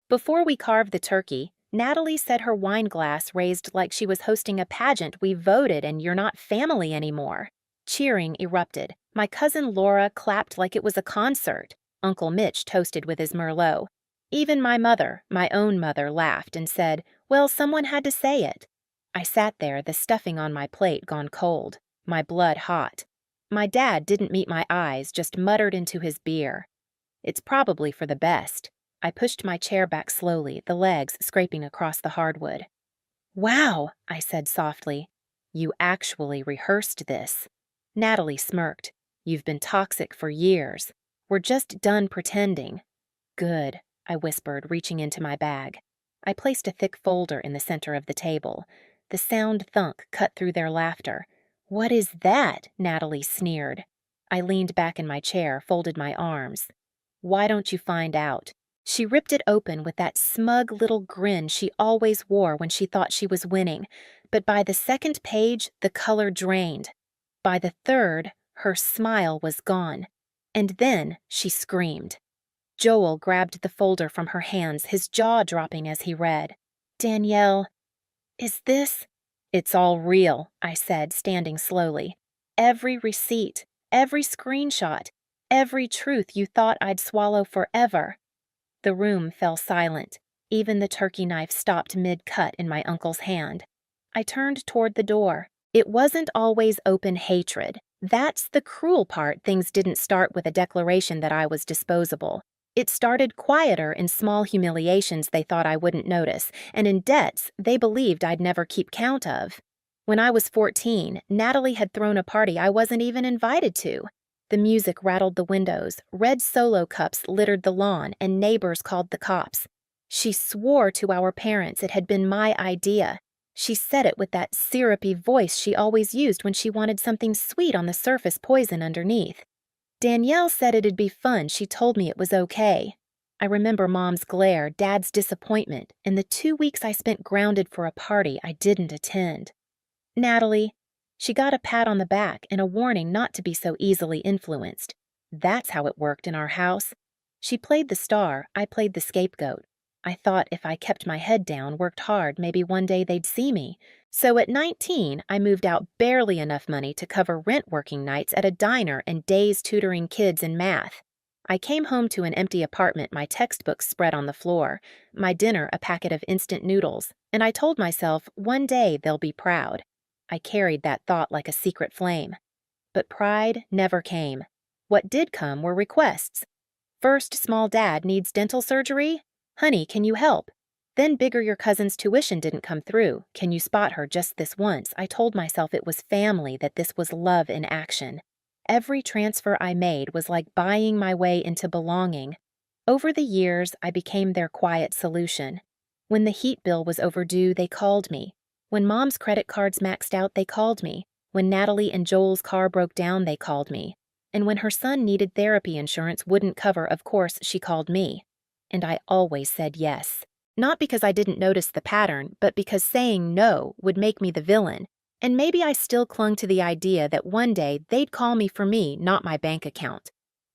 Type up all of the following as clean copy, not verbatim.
Before we carved the turkey, Natalie said her wine glass raised like she was hosting a pageant. We voted and you're not family anymore. Cheering erupted. My cousin Laura clapped like it was a concert. Uncle Mitch toasted with his Merlot. Even my mother, my own mother, laughed and said, "Well, someone had to say it." I sat there, the stuffing on my plate gone cold, my blood hot. My dad didn't meet my eyes, just muttered into his beer. "It's probably for the best." I pushed my chair back slowly, the legs scraping across the hardwood. "Wow," I said softly. "You actually rehearsed this." Natalie smirked. "You've been toxic for years. We're just done pretending." "Good," I whispered, reaching into my bag. I placed a thick folder in the center of the table. The sound thunk cut through their laughter. "What is that?" Natalie sneered. I leaned back in my chair, folded my arms. "Why don't you find out?" She ripped it open with that smug little grin she always wore when she thought she was winning, but by the second page, the color drained. By the third, her smile was gone. And then she screamed. Joel grabbed the folder from her hands, his jaw dropping as he read. "Danielle, is this—" "It's all real," I said, standing slowly. "Every receipt, every screenshot, every truth you thought I'd swallow forever." The room fell silent. Even the turkey knife stopped mid-cut in my uncle's hand. I turned toward the door. It wasn't always open hatred. That's the cruel part. Things didn't start with a declaration that I was disposable. It started quieter in small humiliations they thought I wouldn't notice, and in debts they believed I'd never keep count of. When I was 14, Natalie had thrown a party I wasn't even invited to. The music rattled the windows, red Solo cups littered the lawn, and neighbors called the cops. She swore to our parents it had been my idea. She said it with that syrupy voice she always used when she wanted something sweet on the surface, poison underneath. Danielle said it'd be fun. She told me it was okay. I remember Mom's glare, Dad's disappointment, and the 2 weeks I spent grounded for a party I didn't attend. "Natalie." She got a pat on the back and a warning not to be so easily influenced. That's how it worked in our house. She played the star, I played the scapegoat. I thought if I kept my head down, worked hard, maybe one day they'd see me. So at 19, I moved out barely enough money to cover rent working nights at a diner and days tutoring kids in math. I came home to an empty apartment, my textbooks spread on the floor, my dinner a packet of instant noodles, and I told myself one day they'll be proud. I carried that thought like a secret flame. But pride never came. What did come were requests. First, small dad needs dental surgery? Honey, can you help? Then bigger your cousin's tuition didn't come through. Can you spot her just this once? I told myself it was family, that this was love in action. Every transfer I made was like buying my way into belonging. Over the years, I became their quiet solution. When the heat bill was overdue, they called me. When Mom's credit cards maxed out, they called me. When Natalie and Joel's car broke down, they called me. And when her son needed therapy insurance wouldn't cover, of course, she called me. And I always said yes. Not because I didn't notice the pattern, but because saying no would make me the villain. And maybe I still clung to the idea that one day they'd call me for me, not my bank account.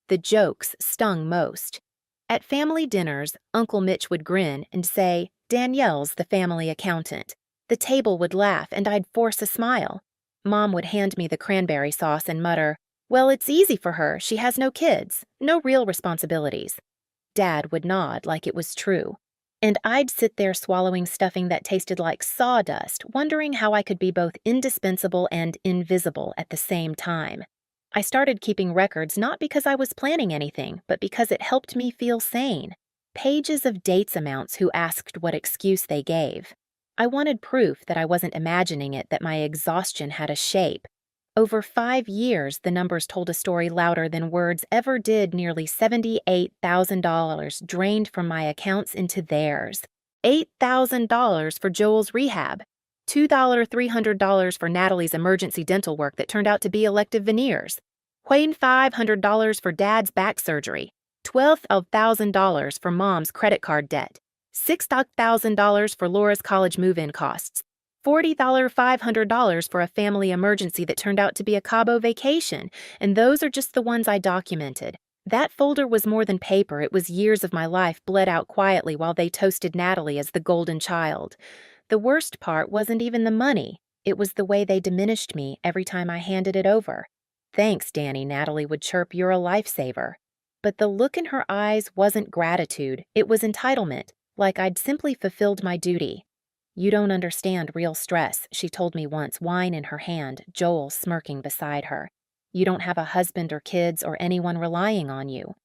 The jokes stung most. At family dinners, Uncle Mitch would grin and say, "Danielle's the family accountant." The table would laugh and I'd force a smile. Mom would hand me the cranberry sauce and mutter, "Well, it's easy for her. She has no kids, no real responsibilities." Dad would nod like it was true. And I'd sit there swallowing stuffing that tasted like sawdust, wondering how I could be both indispensable and invisible at the same time. I started keeping records not because I was planning anything, but because it helped me feel sane. Pages of dates amounts who asked what excuse they gave. I wanted proof that I wasn't imagining it, that my exhaustion had a shape. Over 5 years, the numbers told a story louder than words ever did. Nearly $78,000 drained from my accounts into theirs. $8,000 for Joel's rehab. $2,300 for Natalie's emergency dental work that turned out to be elective veneers. $2,500 for Dad's back surgery. $12,000 for Mom's credit card debt. $6,000 for Laura's college move-in costs. $40,500 for a family emergency that turned out to be a Cabo vacation, and those are just the ones I documented. That folder was more than paper, it was years of my life bled out quietly while they toasted Natalie as the golden child. The worst part wasn't even the money, it was the way they diminished me every time I handed it over. "Thanks, Danny," Natalie would chirp, "you're a lifesaver." But the look in her eyes wasn't gratitude, it was entitlement, like I'd simply fulfilled my duty. "You don't understand real stress," she told me once, wine in her hand, Joel smirking beside her. "You don't have a husband or kids or anyone relying on you."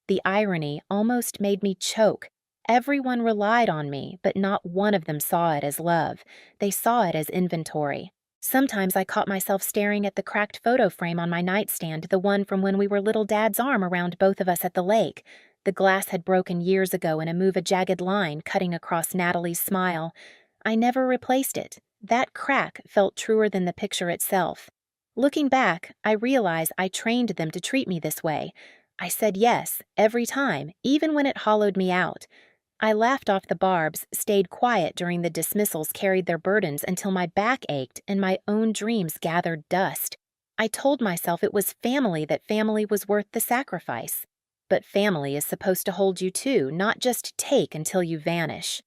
The irony almost made me choke. Everyone relied on me, but not one of them saw it as love. They saw it as inventory. Sometimes I caught myself staring at the cracked photo frame on my nightstand, the one from when we were little Dad's arm around both of us at the lake. The glass had broken years ago and a jagged line cutting across Natalie's smile. I never replaced it. That crack felt truer than the picture itself. Looking back, I realize I trained them to treat me this way. I said yes, every time, even when it hollowed me out. I laughed off the barbs, stayed quiet during the dismissals, carried their burdens until my back ached and my own dreams gathered dust. I told myself it was family, that family was worth the sacrifice. But family is supposed to hold you too, not just take until you vanish.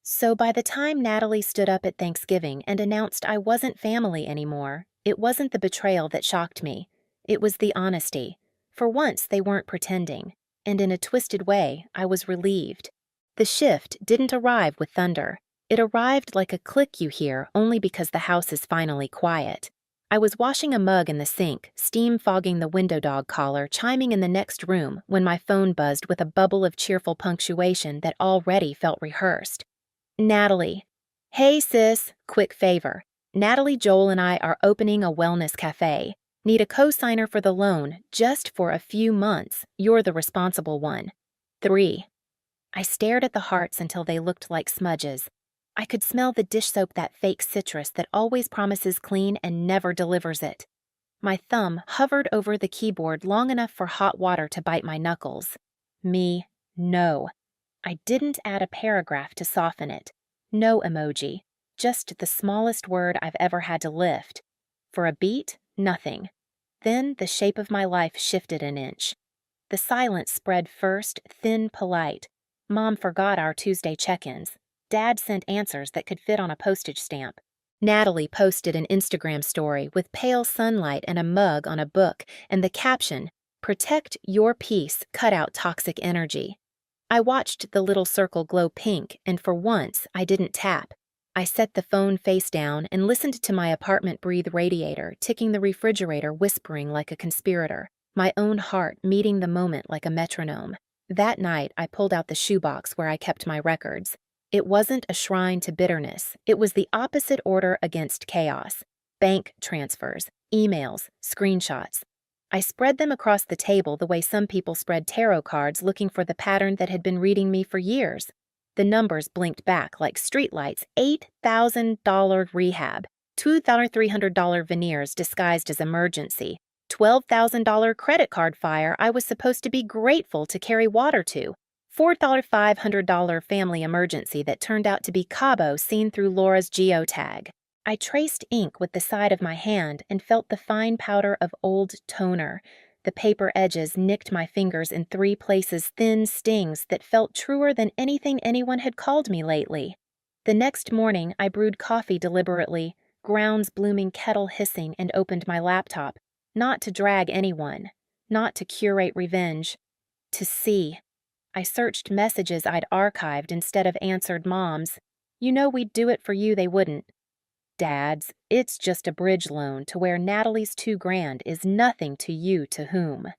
So by the time Natalie stood up at Thanksgiving and announced I wasn't family anymore, it wasn't the betrayal that shocked me. It was the honesty. For once, they weren't pretending. And in a twisted way, I was relieved. The shift didn't arrive with thunder. It arrived like a click you hear only because the house is finally quiet. I was washing a mug in the sink, steam fogging the window dog collar, chiming in the next room, when my phone buzzed with a bubble of cheerful punctuation that already felt rehearsed. "Natalie. Hey sis, quick favor. Natalie, Joel, and I are opening a wellness cafe. Need a co-signer for the loan, just for a few months. You're the responsible one. 3. I stared at the hearts until they looked like smudges. I could smell the dish soap, that fake citrus that always promises clean and never delivers it. My thumb hovered over the keyboard long enough for hot water to bite my knuckles. No. I didn't add a paragraph to soften it. No emoji. Just the smallest word I've ever had to lift. For a beat, nothing. Then the shape of my life shifted an inch. The silence spread first, thin, polite. Mom forgot our Tuesday check-ins. Dad sent answers that could fit on a postage stamp. Natalie posted an Instagram story with pale sunlight and a mug on a book, and the caption, "Protect your peace, cut out toxic energy." I watched the little circle glow pink, and for once, I didn't tap. I set the phone face down and listened to my apartment breathe radiator, ticking the refrigerator, whispering like a conspirator, my own heart meeting the moment like a metronome. That night, I pulled out the shoebox where I kept my records. It wasn't a shrine to bitterness. It was the opposite order against chaos. Bank transfers, emails, screenshots. I spread them across the table the way some people spread tarot cards, looking for the pattern that had been reading me for years. The numbers blinked back like streetlights. $8,000 rehab, $2,300 veneers disguised as emergency, $12,000 credit card fire I was supposed to be grateful to carry water to, $4,500 family emergency that turned out to be Cabo seen through Laura's geotag. I traced ink with the side of my hand and felt the fine powder of old toner. The paper edges nicked my fingers in 3 places, thin stings that felt truer than anything anyone had called me lately. The next morning, I brewed coffee deliberately, grounds blooming, kettle hissing, and opened my laptop, not to drag anyone, not to curate revenge, to see. I searched messages I'd archived instead of answered Mom's. "You know we'd do it for you," they wouldn't. Dad's, "It's just a bridge loan to where Natalie's $2,000 is nothing to you to whom."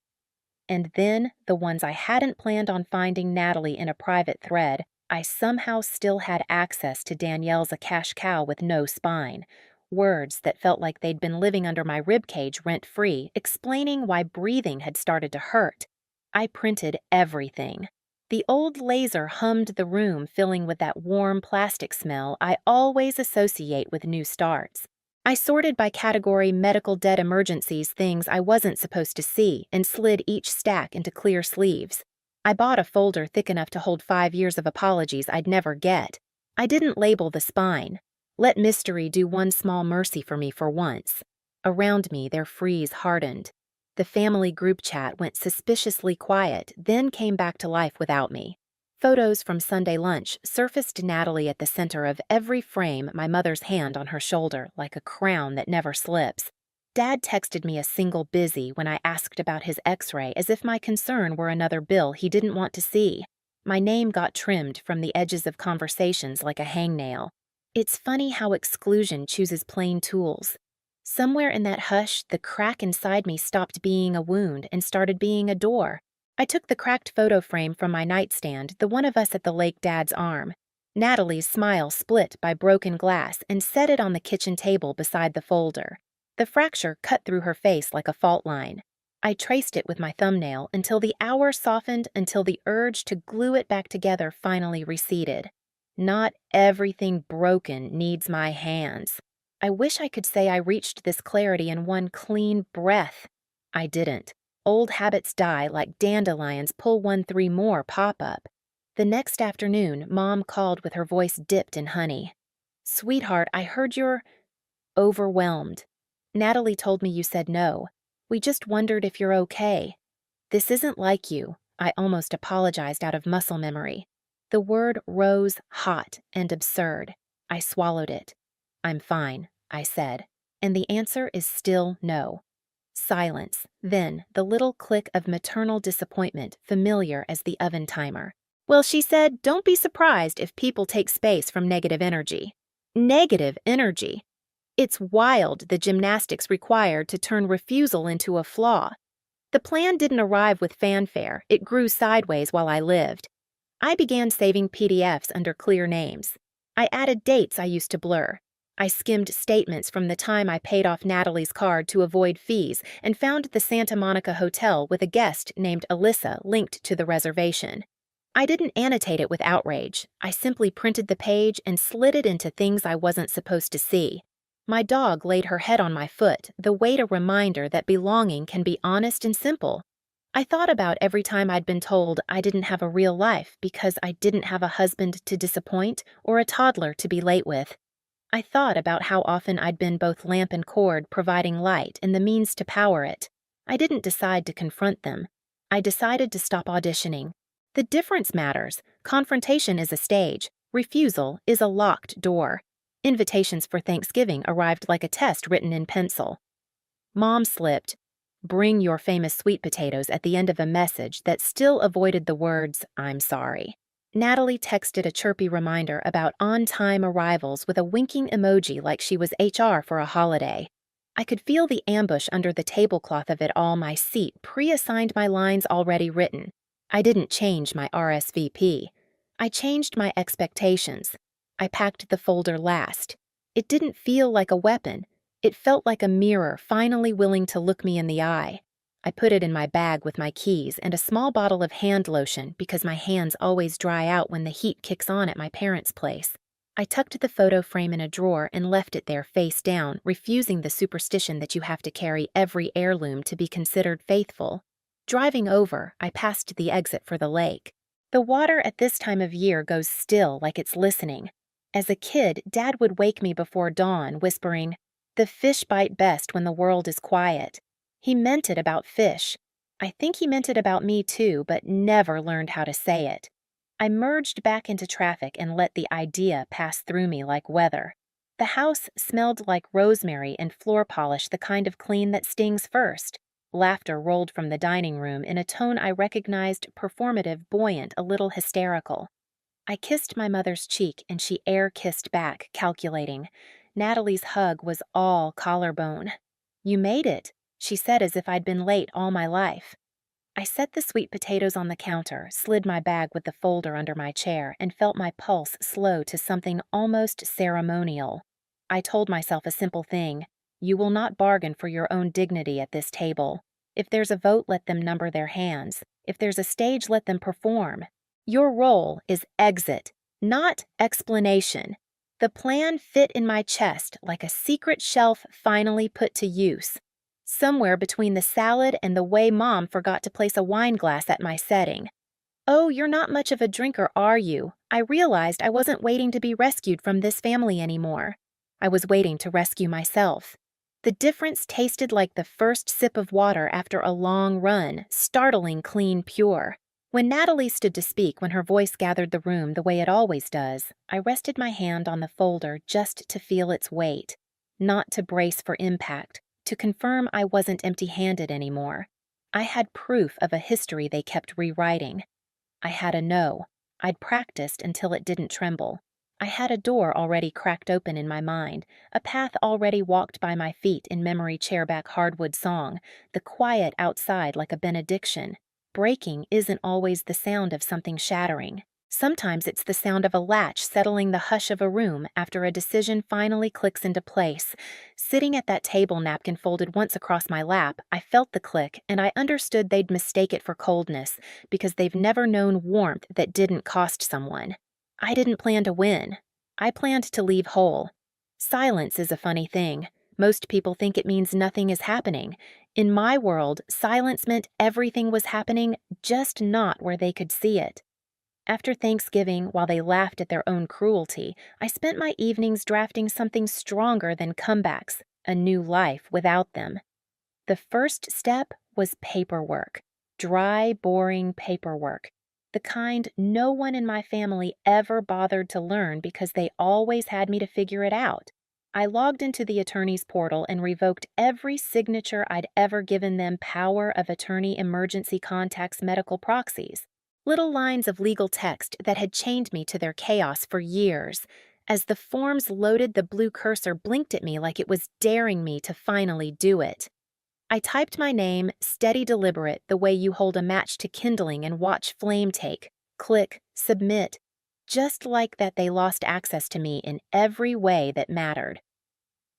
And then, the ones I hadn't planned on finding Natalie in a private thread, I somehow still had access to Danielle's "a cash cow with no spine." Words that felt like they'd been living under my ribcage rent-free, explaining why breathing had started to hurt. I printed everything. The old laser hummed the room, filling with that warm plastic smell I always associate with new starts. I sorted by category medical debt emergencies, things I wasn't supposed to see, and slid each stack into clear sleeves. I bought a folder thick enough to hold 5 years of apologies I'd never get. I didn't label the spine. Let mystery do one small mercy for me for once. Around me, their freeze hardened. The family group chat went suspiciously quiet, then came back to life without me. Photos from Sunday lunch surfaced Natalie at the center of every frame, my mother's hand on her shoulder like a crown that never slips. Dad texted me a single busy when I asked about his x-ray as if my concern were another bill he didn't want to see. My name got trimmed from the edges of conversations like a hangnail. It's funny how exclusion chooses plain tools. Somewhere in that hush, the crack inside me stopped being a wound and started being a door. I took the cracked photo frame from my nightstand, the one of us at the lake Dad's arm. Natalie's smile split by broken glass, and set it on the kitchen table beside the folder. The fracture cut through her face like a fault line. I traced it with my thumbnail until the hour softened, until the urge to glue it back together finally receded. Not everything broken needs my hands. I wish I could say I reached this clarity in one clean breath. I didn't. Old habits die like dandelions pull 1-3 more pop up. The next afternoon, Mom called with her voice dipped in honey. "Sweetheart, I heard you're overwhelmed. Natalie told me you said no. We just wondered if you're okay." "This isn't like you," I almost apologized out of muscle memory. The word rose hot and absurd. I swallowed it. "I'm fine," I said, and the answer is still no. Silence, then the little click of maternal disappointment, familiar as the oven timer. "Well," she said, "don't be surprised if people take space from negative energy." Negative energy? It's wild the gymnastics required to turn refusal into a flaw. The plan didn't arrive with fanfare, it grew sideways while I lived. I began saving PDFs under clear names. I added dates I used to blur. I skimmed statements from the time I paid off Natalie's card to avoid fees and found the Santa Monica Hotel with a guest named Alyssa linked to the reservation. I didn't annotate it with outrage. I simply printed the page and slid it into things I wasn't supposed to see. My dog laid her head on my foot, the weight a reminder that belonging can be honest and simple. I thought about every time I'd been told I didn't have a real life because I didn't have a husband to disappoint or a toddler to be late with. I thought about how often I'd been both lamp and cord, providing light and the means to power it. I didn't decide to confront them. I decided to stop auditioning. The difference matters. Confrontation is a stage. Refusal is a locked door. Invitations for Thanksgiving arrived like a test written in pencil. Mom slipped, "Bring your famous sweet potatoes," at the end of a message that still avoided the words, "I'm sorry." Natalie texted a chirpy reminder about on-time arrivals with a winking emoji like she was HR for a holiday. I could feel the ambush under the tablecloth of it all. My seat pre-assigned my lines already written. I didn't change my RSVP. I changed my expectations. I packed the folder last. It didn't feel like a weapon. It felt like a mirror finally willing to look me in the eye. I put it in my bag with my keys and a small bottle of hand lotion because my hands always dry out when the heat kicks on at my parents' place. I tucked the photo frame in a drawer and left it there face down, refusing the superstition that you have to carry every heirloom to be considered faithful. Driving over, I passed the exit for the lake. The water at this time of year goes still like it's listening. As a kid, Dad would wake me before dawn, whispering, "The fish bite best when the world is quiet." He meant it about fish. I think he meant it about me too, but never learned how to say it. I merged back into traffic and let the idea pass through me like weather. The house smelled like rosemary and floor polish, the kind of clean that stings first. Laughter rolled from the dining room in a tone I recognized, performative, buoyant, a little hysterical. I kissed my mother's cheek and she air-kissed back, calculating. Natalie's hug was all collarbone. "You made it," she said as if I'd been late all my life. I set the sweet potatoes on the counter, slid my bag with the folder under my chair, and felt my pulse slow to something almost ceremonial. I told myself a simple thing. You will not bargain for your own dignity at this table. If there's a vote, let them number their hands. If there's a stage, let them perform. Your role is exit, not explanation. The plan fit in my chest like a secret shelf finally put to use. Somewhere between the salad and the way Mom forgot to place a wine glass at my setting. "Oh, you're not much of a drinker, are you?" I realized I wasn't waiting to be rescued from this family anymore. I was waiting to rescue myself. The difference tasted like the first sip of water after a long run, startling clean pure. When Natalie stood to speak when her voice gathered the room the way it always does, I rested my hand on the folder just to feel its weight. Not to brace for impact, to confirm I wasn't empty-handed anymore. I had proof of a history they kept rewriting. I had a no. I'd practiced until it didn't tremble. I had a door already cracked open in my mind, a path already walked by my feet in memory chairback hardwood song, the quiet outside like a benediction. Breaking isn't always the sound of something shattering. Sometimes it's the sound of a latch settling the hush of a room after a decision finally clicks into place. Sitting at that table napkin folded once across my lap, I felt the click and I understood they'd mistake it for coldness because they've never known warmth that didn't cost someone. I didn't plan to win. I planned to leave whole. Silence is a funny thing. Most people think it means nothing is happening. In my world, silence meant everything was happening, just not where they could see it. After Thanksgiving, while they laughed at their own cruelty, I spent my evenings drafting something stronger than comebacks, a new life without them. The first step was paperwork. Dry, boring paperwork. The kind no one in my family ever bothered to learn because they always had me to figure it out. I logged into the attorney's portal and revoked every signature I'd ever given them power of attorney emergency contacts medical proxies. Little lines of legal text that had chained me to their chaos for years. As the forms loaded, the blue cursor blinked at me like it was daring me to finally do it. I typed my name, steady deliberate, the way you hold a match to kindling and watch flame take. Click, submit. Just like that, they lost access to me in every way that mattered.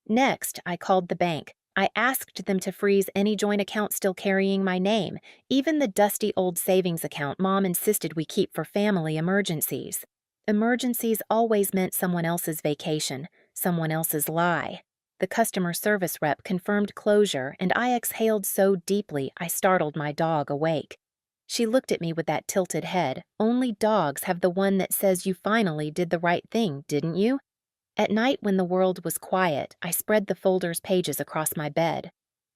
Next, I called the bank. I asked them to freeze any joint account still carrying my name, even the dusty old savings account Mom insisted we keep for family emergencies. Emergencies always meant someone else's vacation, someone else's lie. The customer service rep confirmed closure, and I exhaled so deeply I startled my dog awake. She looked at me with that tilted head. Only dogs have the one that says you finally did the right thing, didn't you? At night when the world was quiet, I spread the folder's pages across my bed.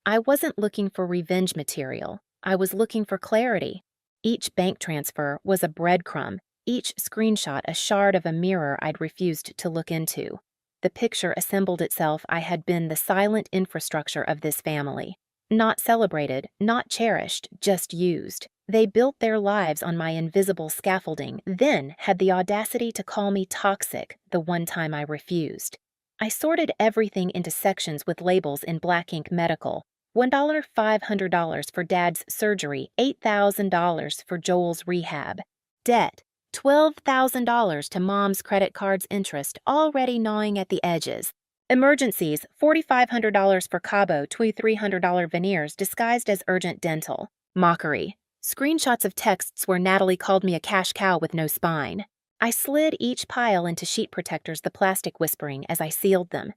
I wasn't looking for revenge material. I was looking for clarity. Each bank transfer was a breadcrumb, each screenshot a shard of a mirror I'd refused to look into. The picture assembled itself. I had been the silent infrastructure of this family. Not celebrated, not cherished, just used. They built their lives on my invisible scaffolding, then had the audacity to call me toxic the one time I refused. I sorted everything into sections with labels in black ink: medical, $1, $500 for Dad's surgery, $8,000 for Joel's rehab. Debt, $12,000 to Mom's credit card's interest, already gnawing at the edges. Emergencies, $4,500 for Cabo, $2,300 veneers disguised as urgent dental. Mockery. Screenshots of texts where Natalie called me a cash cow with no spine. I slid each pile into sheet protectors, the plastic whispering as I sealed them.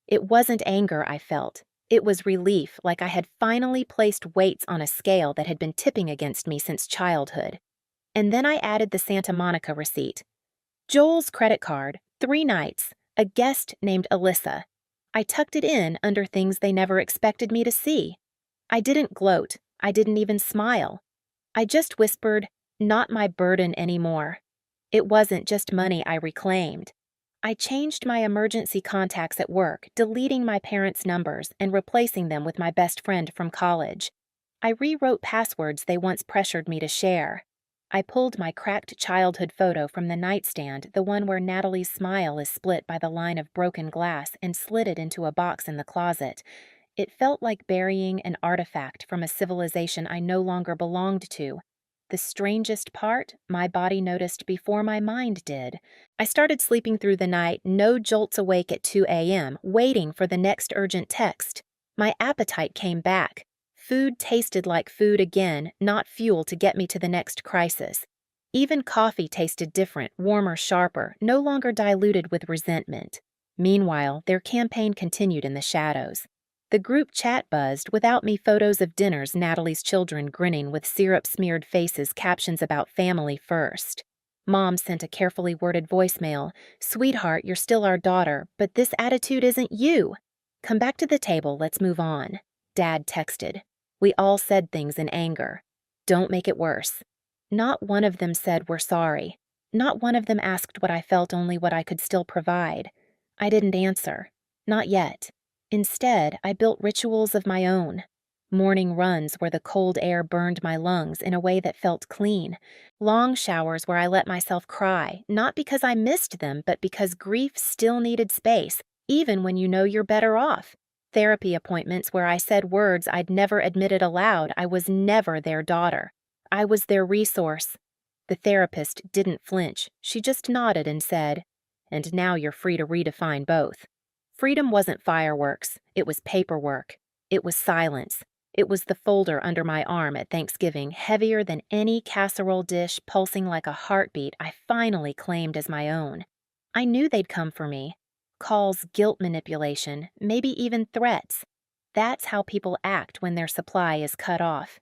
It wasn't anger I felt. It was relief, like I had finally placed weights on a scale that had been tipping against me since childhood. And then I added the Santa Monica receipt. Joel's credit card, 3 nights, a guest named Alyssa. I tucked it in under things they never expected me to see. I didn't gloat. I didn't even smile. I just whispered, not my burden anymore. It wasn't just money I reclaimed. I changed my emergency contacts at work, deleting my parents' numbers and replacing them with my best friend from college. I rewrote passwords they once pressured me to share. I pulled my cracked childhood photo from the nightstand, the one where Natalie's smile is split by the line of broken glass, and slid it into a box in the closet. It felt like burying an artifact from a civilization I no longer belonged to. The strangest part, my body noticed before my mind did. I started sleeping through the night, no jolts awake at 2 a.m., waiting for the next urgent text. My appetite came back. Food tasted like food again, not fuel to get me to the next crisis. Even coffee tasted different, warmer, sharper, no longer diluted with resentment. Meanwhile, their campaign continued in the shadows. The group chat buzzed without me. Photos of dinners, Natalie's children grinning with syrup-smeared faces, captions about family first. Mom sent a carefully worded voicemail. "Sweetheart, you're still our daughter, but this attitude isn't you." "Come back to the table, let's move on," Dad texted. We all said things in anger. "Don't make it worse." Not one of them said we're sorry. Not one of them asked what I felt, only what I could still provide. I didn't answer. Not yet. Instead, I built rituals of my own. Morning runs where the cold air burned my lungs in a way that felt clean. Long showers where I let myself cry, not because I missed them, but because grief still needed space, even when you know you're better off. Therapy appointments where I said words I'd never admitted aloud. I was never their daughter. I was their resource. The therapist didn't flinch. She just nodded and said, "And now you're free to redefine both." Freedom wasn't fireworks. It was paperwork. It was silence. It was the folder under my arm at Thanksgiving, heavier than any casserole dish, pulsing like a heartbeat I finally claimed as my own. I knew they'd come for me. Calls, guilt manipulation, maybe even threats. That's how people act when their supply is cut off.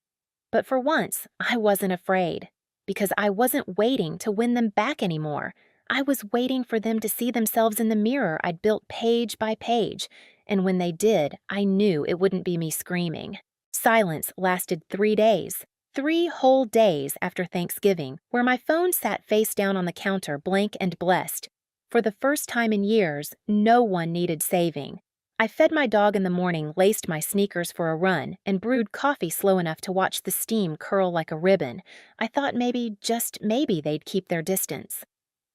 But for once, I wasn't afraid, because I wasn't waiting to win them back anymore. I was waiting for them to see themselves in the mirror I'd built page by page, and when they did, I knew it wouldn't be me screaming. Silence lasted 3 days. 3 whole days after Thanksgiving, where my phone sat face down on the counter, blank and blessed. For the first time in years, no one needed saving. I fed my dog in the morning, laced my sneakers for a run, and brewed coffee slow enough to watch the steam curl like a ribbon. I thought maybe, just maybe, they'd keep their distance.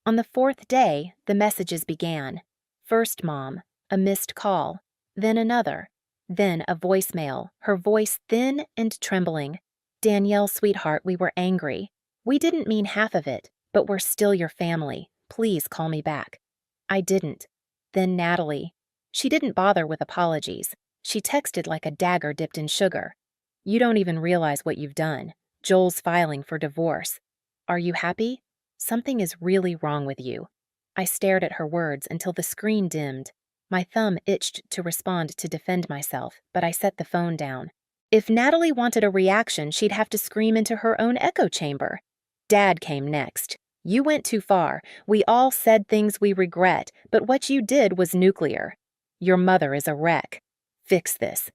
On the 4th day, the messages began. First Mom, a missed call, then another, then a voicemail, her voice thin and trembling. "Danielle, sweetheart, we were angry. We didn't mean half of it, but we're still your family. Please call me back." I didn't. Then Natalie. She didn't bother with apologies. She texted like a dagger dipped in sugar. "You don't even realize what you've done. Joel's filing for divorce. Are you happy? Something is really wrong with you." I stared at her words until the screen dimmed. My thumb itched to respond to defend myself, but I set the phone down. If Natalie wanted a reaction, she'd have to scream into her own echo chamber. Dad came next. "You went too far. We all said things we regret, but what you did was nuclear. Your mother is a wreck. Fix this.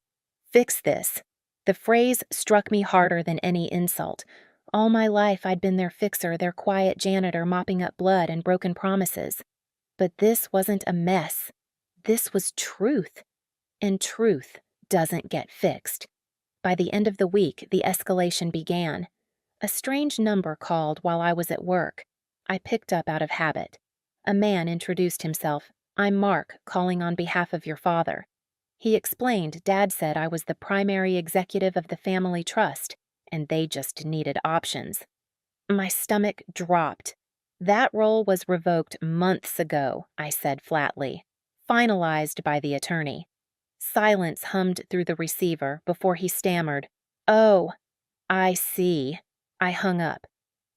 Fix this." The phrase struck me harder than any insult. All my life I'd been their fixer, their quiet janitor mopping up blood and broken promises. But this wasn't a mess. This was truth. And truth doesn't get fixed. By the end of the week, the escalation began. A strange number called while I was at work. I picked up out of habit. A man introduced himself. "I'm Mark, calling on behalf of your father." He explained Dad said I was the primary executive of the family trust, and they just needed options. My stomach dropped. "That role was revoked months ago," I said flatly. "Finalized by the attorney." Silence hummed through the receiver before he stammered, "Oh, I see." I hung up.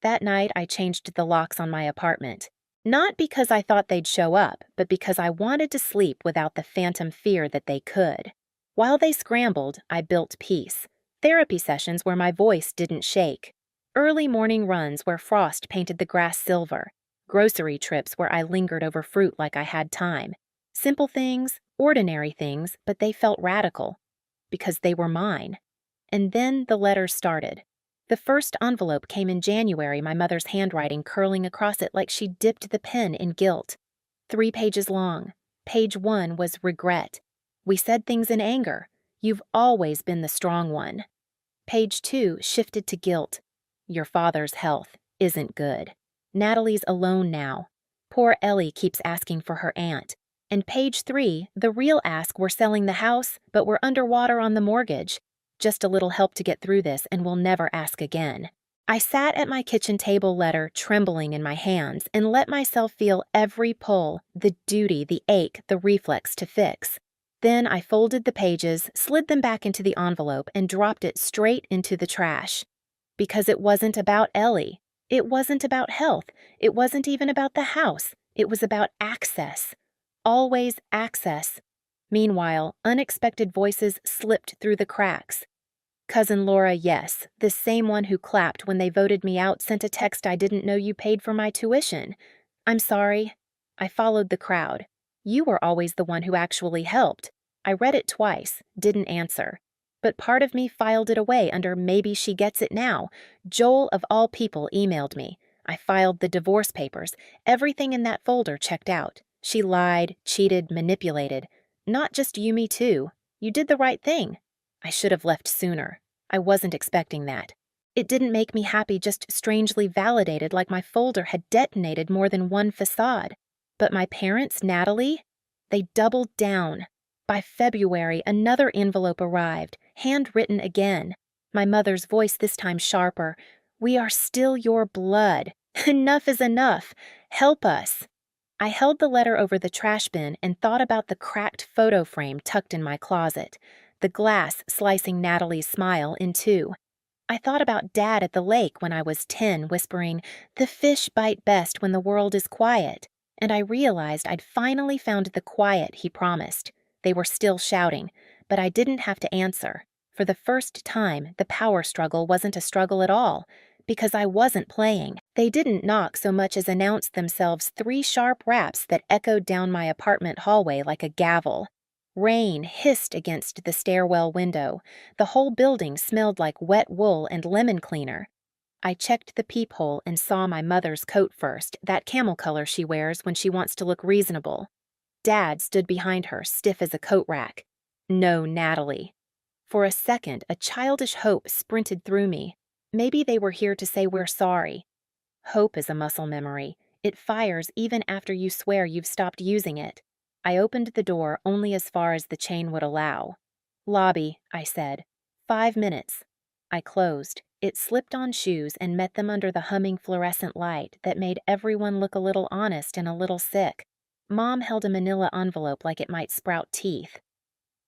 That night, I changed the locks on my apartment. Not because I thought they'd show up, but because I wanted to sleep without the phantom fear that they could. While they scrambled, I built peace. Therapy sessions where my voice didn't shake. Early morning runs where frost painted the grass silver. Grocery trips where I lingered over fruit like I had time. Simple things, ordinary things, but they felt radical. Because they were mine. And then the letters started. The first envelope came in January, my mother's handwriting curling across it like she dipped the pen in guilt. 3 pages long. Page 1 was regret. "We said things in anger. You've always been the strong one." Page 2 shifted to guilt. "Your father's health isn't good. Natalie's alone now. Poor Ellie keeps asking for her aunt." And page 3, the real ask: "We're selling the house, but we're underwater on the mortgage. Just a little help to get through this, and we'll never ask again." I sat at my kitchen table letter, trembling in my hands, and let myself feel every pull, the duty, the ache, the reflex to fix. Then I folded the pages, slid them back into the envelope, and dropped it straight into the trash. Because it wasn't about Ellie. It wasn't about health. It wasn't even about the house. It was about access. Always access. Meanwhile, unexpected voices slipped through the cracks. Cousin Laura, yes, the same one who clapped when they voted me out, sent a text: "I didn't know you paid for my tuition. I'm sorry." I followed the crowd. "You were always the one who actually helped." I read it twice, didn't answer. But part of me filed it away under maybe she gets it now. Joel, of all people, emailed me. I filed the divorce papers. Everything in that folder checked out. She lied, cheated, manipulated. Not just you, me too. You did the right thing. I should have left sooner. I wasn't expecting that. It didn't make me happy, just strangely validated, like my folder had detonated more than one facade. But my parents, Natalie, they doubled down. By February, another envelope arrived, handwritten again. My mother's voice this time sharper. "We are still your blood. Enough is enough. Help us." I held the letter over the trash bin and thought about the cracked photo frame tucked in my closet, the glass slicing Natalie's smile in two. I thought about Dad at the lake when I was 10, whispering, "The fish bite best when the world is quiet." And I realized I'd finally found the quiet he promised. They were still shouting, but I didn't have to answer. For the first time, the power struggle wasn't a struggle at all, because I wasn't playing. They didn't knock so much as announce themselves 3 sharp raps that echoed down my apartment hallway like a gavel. Rain hissed against the stairwell window. The whole building smelled like wet wool and lemon cleaner. I checked the peephole and saw my mother's coat first, that camel color she wears when she wants to look reasonable. Dad stood behind her, stiff as a coat rack. No, Natalie. For a second, a childish hope sprinted through me. Maybe they were here to say we're sorry. Hope is a muscle memory. It fires even after you swear you've stopped using it. I opened the door only as far as the chain would allow. "Lobby," I said. 5 minutes. I closed. It slipped on shoes and met them under the humming fluorescent light that made everyone look a little honest and a little sick. Mom held a manila envelope like it might sprout teeth.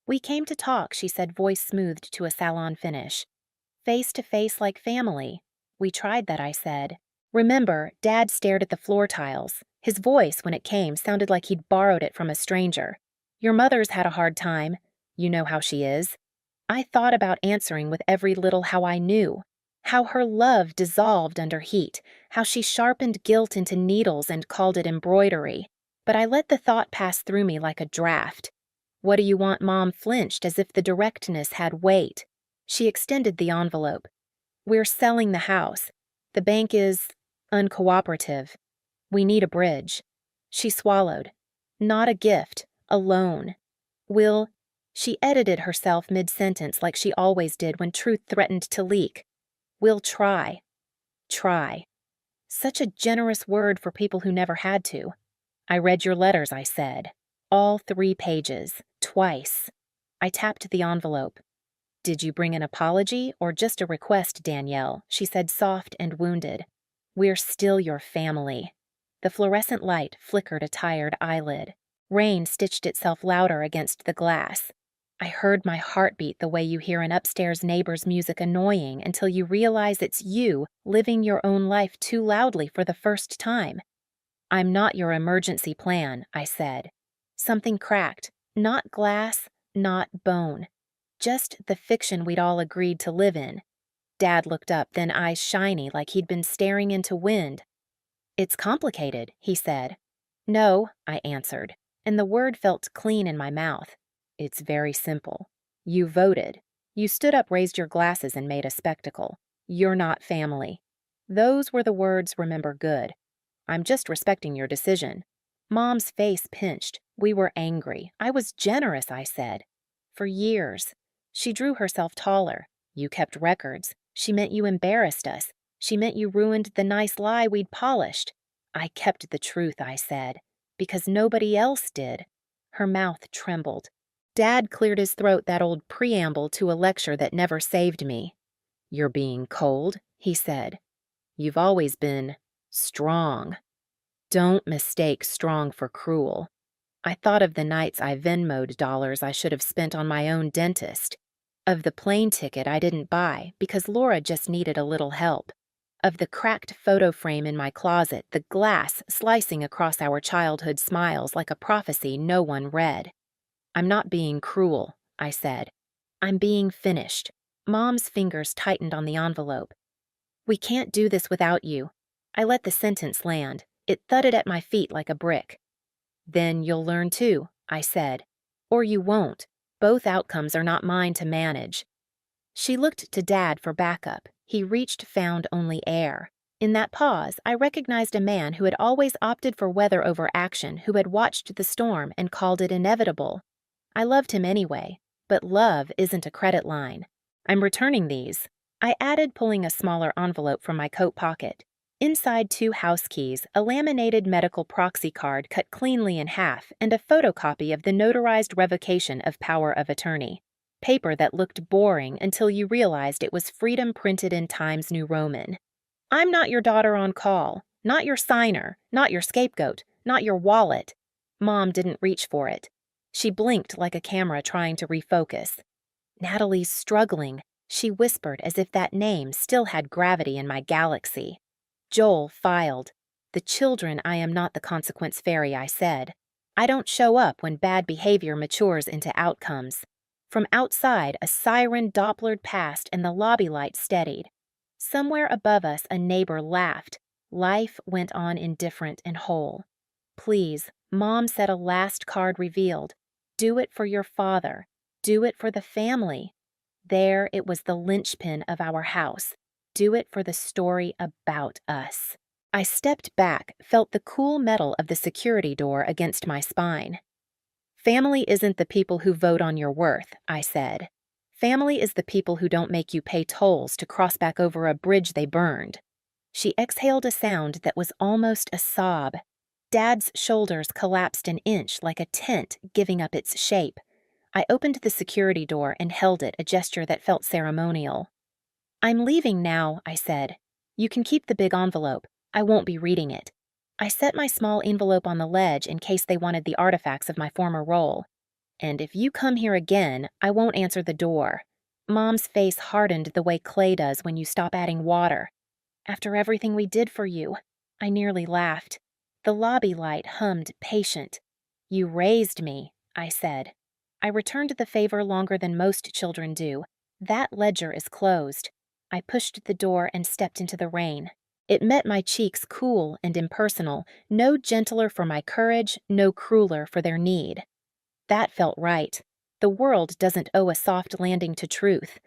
"We came to talk," she said, voice smoothed to a salon finish. "Face to face like family." "We tried that," I said. Remember, Dad stared at the floor tiles. His voice, when it came, sounded like he'd borrowed it from a stranger. "Your mother's had a hard time. You know how she is." I thought about answering with every little how I knew. How her love dissolved under heat. How she sharpened guilt into needles and called it embroidery. But I let the thought pass through me like a draft. "What do you want?" Mom flinched as if the directness had weight. She extended the envelope. "We're selling the house. The bank is uncooperative. We need a bridge." She swallowed. "Not a gift, a loan. Will..." She edited herself mid-sentence like she always did when truth threatened to leak. "We'll try." Try. Such a generous word for people who never had to. "I read your letters," I said. All 3 pages. Twice. I tapped the envelope. "Did you bring an apology or just a request, Danielle?" she said, soft and wounded. "We're still your family." The fluorescent light flickered a tired eyelid. Rain stitched itself louder against the glass. I heard my heartbeat the way you hear an upstairs neighbor's music annoying until you realize it's you living your own life too loudly for the first time. "I'm not your emergency plan," I said. Something cracked. Not glass, not bone. Just the fiction we'd all agreed to live in. Dad looked up, then eyes shiny like he'd been staring into wind. "It's complicated," he said. "No," I answered, and the word felt clean in my mouth. "It's very simple. You voted. You stood up, raised your glasses, and made a spectacle. You're not family." Those were the words remember good. "I'm just respecting your decision." Mom's face pinched. We were angry. I was generous, I said. "For years." She drew herself taller. "You kept records. She meant you embarrassed us. She meant you ruined the nice lie we'd polished." "I kept the truth," I said. "Because nobody else did." Her mouth trembled. Dad cleared his throat, that old preamble to a lecture that never saved me. "You're being cold," he said. "You've always been strong. Don't mistake strong for cruel." I thought of the nights I Venmo'd dollars I should have spent on my own dentist. Of the plane ticket I didn't buy because Laura just needed a little help. Of the cracked photo frame in my closet, the glass slicing across our childhood smiles like a prophecy no one read. "I'm not being cruel," I said. "I'm being finished." Mom's fingers tightened on the envelope. "We can't do this without you." I let the sentence land. It thudded at my feet like a brick. "Then you'll learn too," I said. "Or you won't." Both outcomes are not mine to manage. She looked to Dad for backup. He reached, found only air. In that pause, I recognized a man who had always opted for weather over action, who had watched the storm and called it inevitable. I loved him anyway, but love isn't a credit line. I'm returning these, I added, pulling a smaller envelope from my coat pocket. Inside 2 house keys, a laminated medical proxy card cut cleanly in half, and a photocopy of the notarized revocation of power of attorney. Paper that looked boring until you realized it was freedom printed in Times New Roman. I'm not your daughter on call, not your signer, not your scapegoat, not your wallet. Mom didn't reach for it. She blinked like a camera trying to refocus. Natalie's struggling, she whispered as if that name still had gravity in my galaxy. Joel filed. The children, I am not the consequence fairy, I said. I don't show up when bad behavior matures into outcomes. From outside, a siren Dopplered past and the lobby light steadied. Somewhere above us, a neighbor laughed. Life went on indifferent and whole. Please, Mom said a last card revealed. Do it for your father. Do it for the family. There, it was the linchpin of our house. Do it for the story about us. I stepped back, felt the cool metal of the security door against my spine. Family isn't the people who vote on your worth, I said. Family is the people who don't make you pay tolls to cross back over a bridge they burned. She exhaled a sound that was almost a sob. Dad's shoulders collapsed an inch like a tent giving up its shape. I opened the security door and held it, a gesture that felt ceremonial. I'm leaving now, I said. You can keep the big envelope. I won't be reading it. I set my small envelope on the ledge in case they wanted the artifacts of my former role. And if you come here again, I won't answer the door. Mom's face hardened the way clay does when you stop adding water. After everything we did for you, I nearly laughed. The lobby light hummed, patient. You raised me, I said. I returned the favor longer than most children do. That ledger is closed. I pushed the door and stepped into the rain. It met my cheeks cool and impersonal, no gentler for my courage, no crueler for their need. That felt right. The world doesn't owe a soft landing to truth.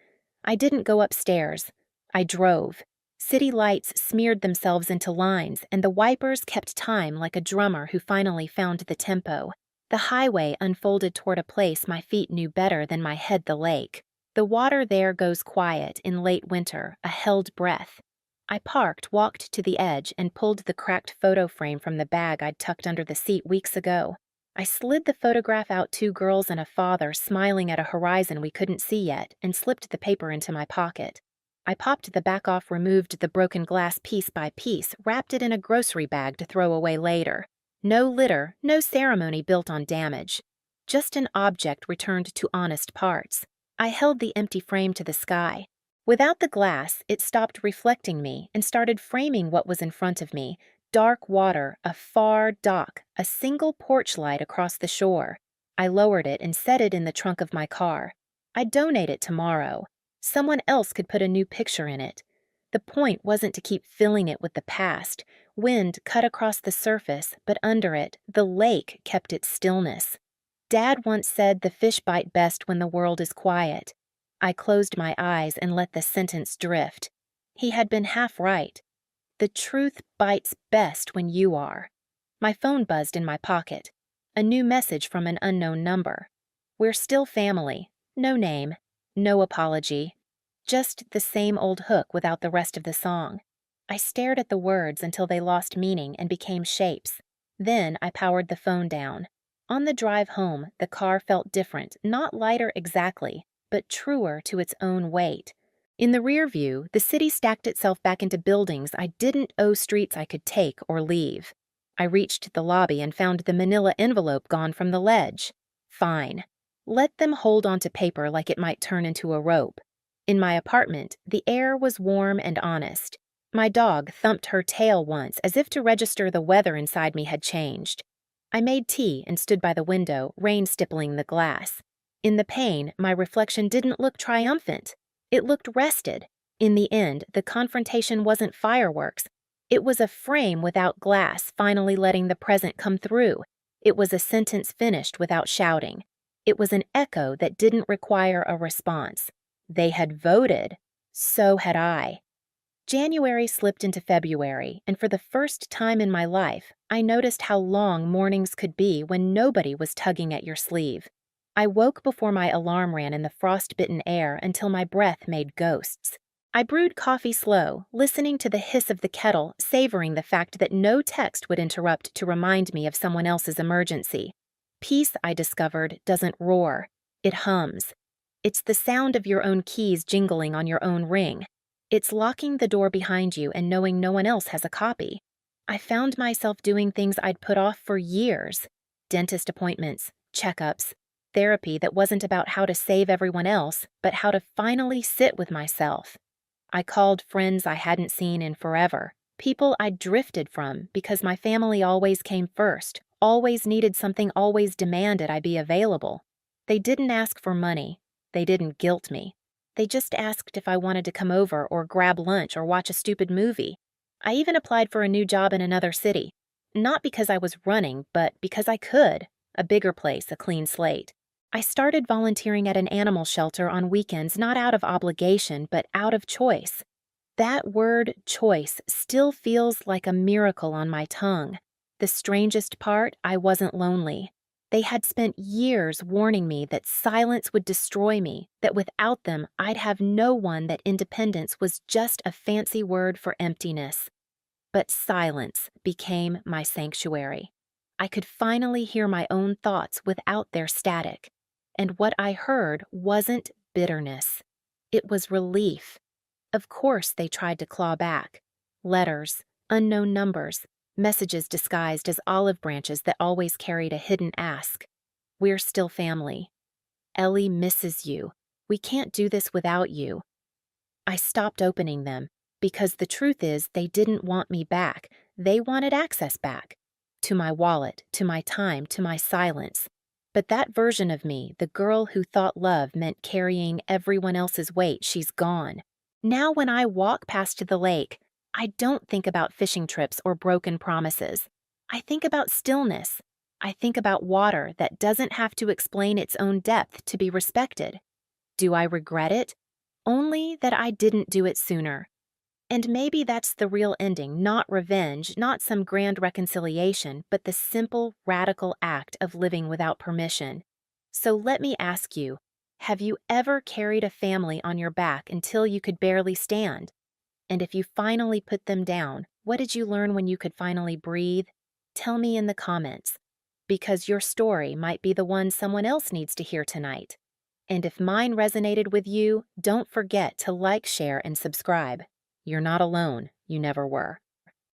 I didn't go upstairs. I drove. City lights smeared themselves into lines, and the wipers kept time like a drummer who finally found the tempo. The highway unfolded toward a place my feet knew better than my head the lake. The water there goes quiet in late winter, a held breath. I parked, walked to the edge, and pulled the cracked photo frame from the bag I'd tucked under the seat weeks ago. I slid the photograph out, 2 girls and a father smiling at a horizon we couldn't see yet, and slipped the paper into my pocket. I popped the back off, removed the broken glass piece by piece, wrapped it in a grocery bag to throw away later. No litter, no ceremony built on damage. Just an object returned to honest parts. I held the empty frame to the sky. Without the glass, it stopped reflecting me and started framing what was in front of me. Dark water, a far dock, a single porch light across the shore. I lowered it and set it in the trunk of my car. I'd donate it tomorrow. Someone else could put a new picture in it. The point wasn't to keep filling it with the past. Wind cut across the surface, but under it, the lake kept its stillness. Dad once said the fish bite best when the world is quiet. I closed my eyes and let the sentence drift. He had been half right. The truth bites best when you are. My phone buzzed in my pocket. A new message from an unknown number. We're still family. No name. No apology. Just the same old hook without the rest of the song. I stared at the words until they lost meaning and became shapes. Then I powered the phone down. On the drive home, the car felt different, not lighter exactly, but truer to its own weight. In the rear view, the city stacked itself back into buildings I didn't owe, streets I could take or leave. I reached the lobby and found the manila envelope gone from the ledge. Fine. Let them hold onto paper like it might turn into a rope. In my apartment, the air was warm and honest. My dog thumped her tail once as if to register the weather inside me had changed. I made tea and stood by the window, rain stippling the glass. In the pane, my reflection didn't look triumphant. It looked rested. In the end, the confrontation wasn't fireworks. It was a frame without glass finally letting the present come through. It was a sentence finished without shouting. It was an echo that didn't require a response. They had voted. So had I. January slipped into February, and for the first time in my life, I noticed how long mornings could be when nobody was tugging at your sleeve. I woke before my alarm ran in the frost-bitten air until my breath made ghosts. I brewed coffee slow, listening to the hiss of the kettle, savoring the fact that no text would interrupt to remind me of someone else's emergency. Peace, I discovered, doesn't roar. It hums. It's the sound of your own keys jingling on your own ring. It's locking the door behind you and knowing no one else has a copy. I found myself doing things I'd put off for years. Dentist appointments, checkups, therapy that wasn't about how to save everyone else, but how to finally sit with myself. I called friends I hadn't seen in forever, people I'd drifted from because my family always came first, always needed something, always demanded I be available. They didn't ask for money. They didn't guilt me. They just asked if I wanted to come over or grab lunch or watch a stupid movie. I even applied for a new job in another city. Not because I was running, but because I could. A bigger place, a clean slate. I started volunteering at an animal shelter on weekends, not out of obligation, but out of choice. That word, choice, still feels like a miracle on my tongue. The strangest part, I wasn't lonely. They had spent years warning me that silence would destroy me, that without them, I'd have no one, that independence was just a fancy word for emptiness. But silence became my sanctuary. I could finally hear my own thoughts without their static. And what I heard wasn't bitterness. It was relief. Of course they tried to claw back. Letters, unknown numbers, messages disguised as olive branches that always carried a hidden ask. We're still family. Ellie misses you. We can't do this without you. I stopped opening them because the truth is they didn't want me back. They wanted access back. To my wallet, to my time, to my silence. But that version of me, the girl who thought love meant carrying everyone else's weight, she's gone. Now when I walk past the lake, I don't think about fishing trips or broken promises. I think about stillness. I think about water that doesn't have to explain its own depth to be respected. Do I regret it? Only that I didn't do it sooner. And maybe that's the real ending, not revenge, not some grand reconciliation, but the simple, radical act of living without permission. So let me ask you, have you ever carried a family on your back until you could barely stand? And if you finally put them down, what did you learn when you could finally breathe? Tell me in the comments, because your story might be the one someone else needs to hear tonight. And if mine resonated with you, don't forget to like, share, and subscribe. You're not alone. You never were.